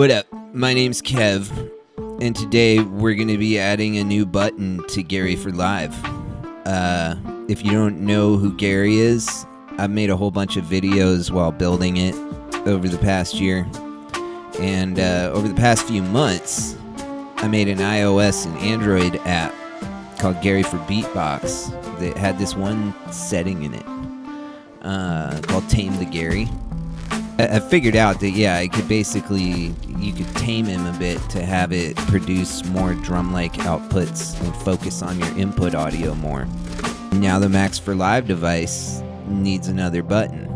What up? My name's Kev, and today we're going to be adding a new button to Gary4live. If you don't know who Gary is, I've made a whole bunch of videos while building it over the past year. And over the past few months, I made an iOS and Android app called Gary for Beatbox that had this one setting in it called Tame the Gary. I figured out that, yeah, I could basically, you could tame him a bit to have it produce more drum-like outputs and focus on your input audio more. Now the Max4Live device needs another button.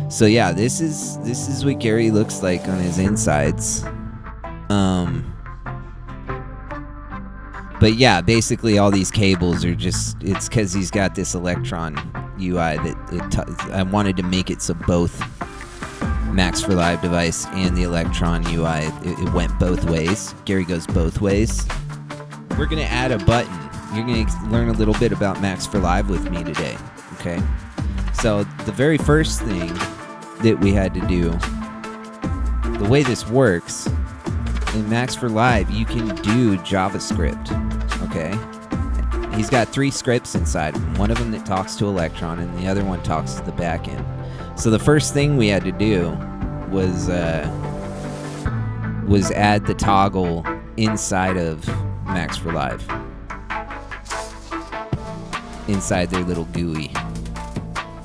So yeah, this is what Gary looks like on his insides. But yeah, basically all these cables are just, it's because he's got this Electron UI that I wanted to make it so both Max4Live device and the Electron UI, it went both ways. Gary goes both ways. We're going to add a button. You're going to learn a little bit about Max4Live with me today, okay? So the very first thing that we had to do, the way this works, in Max4Live, you can do JavaScript, okay? He's got 3 scripts inside him. One of them that talks to Electron, and the other one talks to the backend. So the first thing we had to do was add the toggle inside of Max4Live, inside their little GUI.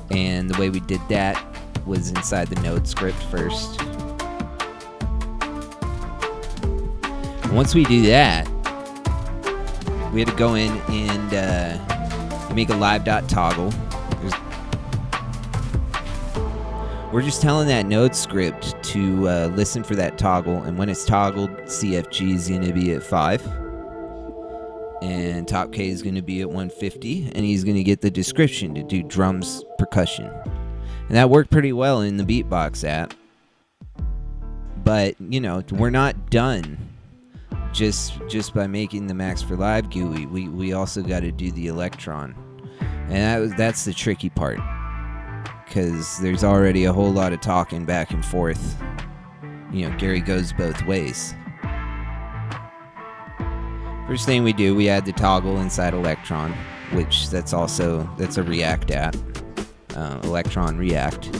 And the way we did that was inside the node script first. Once we do that, we had to go in and make a live.toggle. We're just telling that node script to listen for that toggle, and when it's toggled, CFG is going to be at 5, and top K is going to be at 150, and he's going to get the description to do drums, percussion. And that worked pretty well in the Beatbox app. But, you know, we're not done just by making the Max4Live GUI. We also got to do the Electron. And that's the tricky part, because there's already a whole lot of talking back and forth. You know, Gary goes both ways. First thing we do, we add the toggle inside Electron, which that's a React app. Electron React.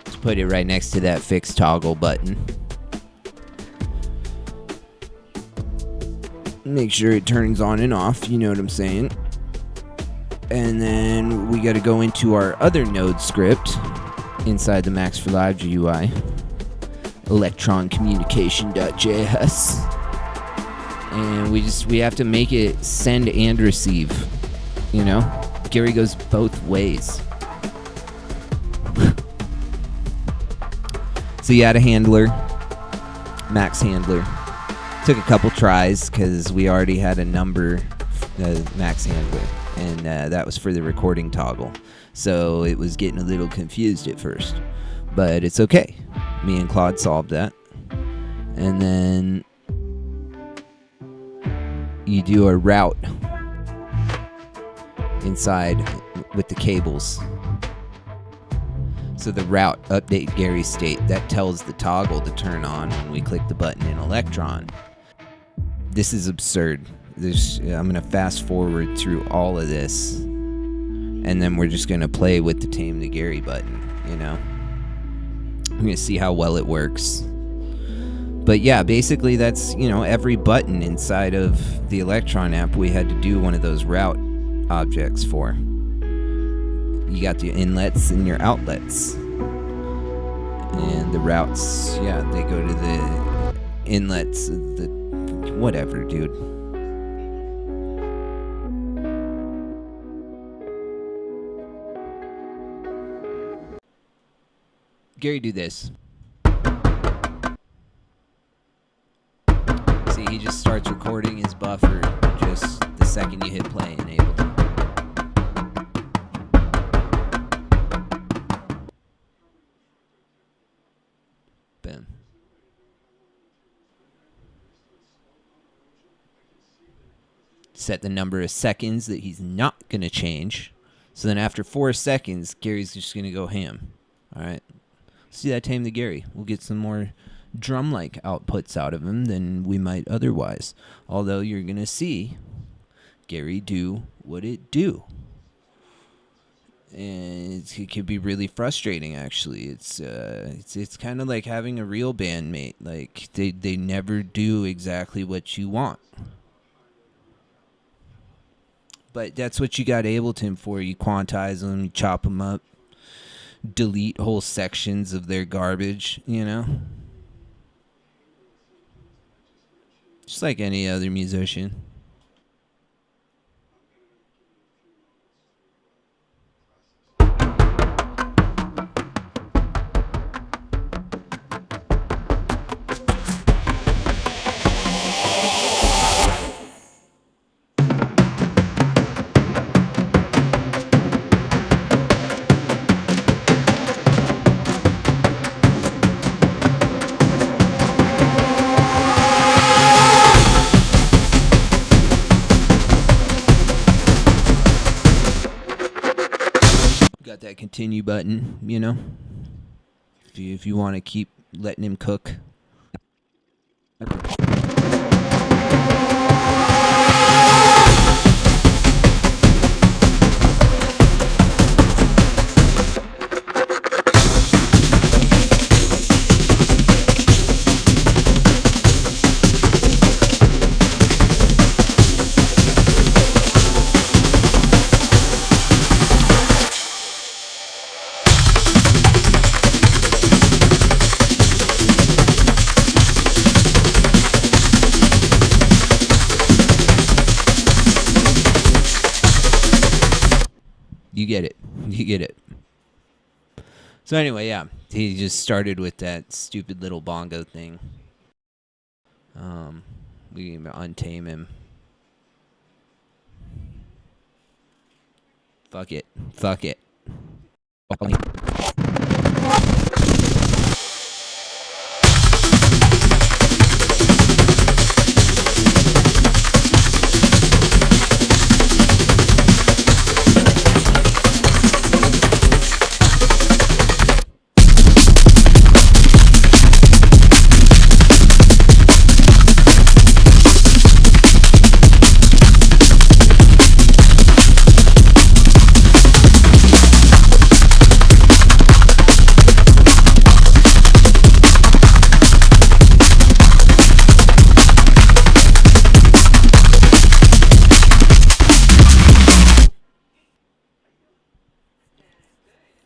Just put it right next to that fixed toggle button. Make sure it turns on and off, you know what I'm saying. And then we got to go into our other node script inside the Max4Live GUI, electron communication.js, and we have to make it send and receive. You know, Gary goes both ways. So you add a handler, Max handler. Took a couple tries because we already had a number, Max handler. And that was for the recording toggle. So it was getting a little confused at first. But it's okay. Me and Claude solved that. And then you do a route inside with the cables. So the route, update Gary state, that tells the toggle to turn on when we click the button in Electron. This is absurd. I'm going to fast forward through all of this, and then we're just going to play with the Tame the Gary button, you know. I'm going to see how well it works. But yeah, basically that's, you know, every button inside of the Electron app we had to do one of those route objects for. You got the inlets and your outlets. And the routes, yeah, they go to the inlets, the whatever, dude. Gary, do this. See, he just starts recording his buffer just the second you hit play enabled. Boom. Set the number of seconds that he's not going to change. So then after 4 seconds, Gary's just going to go ham. All right. See that Tame the Gary. We'll get some more drum-like outputs out of him than we might otherwise. Although you're going to see Gary do what it do. And it could be really frustrating, actually. It's kind of like having a real bandmate. Like, they never do exactly what you want. But that's what you got Ableton for. You quantize them, you chop them up, delete whole sections of their garbage, you know? Just like any other musician. Got that continue button, you know? If you want to keep letting him cook. You get it. You get it. So anyway, yeah, he just started with that stupid little bongo thing. We can untame him. Fuck it. Fuck it.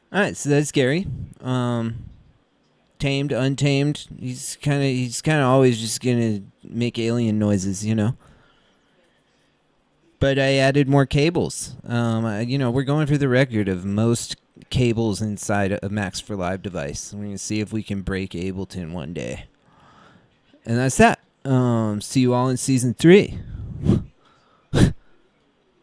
All right, so that's Gary. Tamed, untamed. He's kind of always just gonna make alien noises, you know. But I added more cables. We're going for the record of most cables inside a Max for Live device. We're gonna see if we can break Ableton one day. And that's that. See you all in season 3.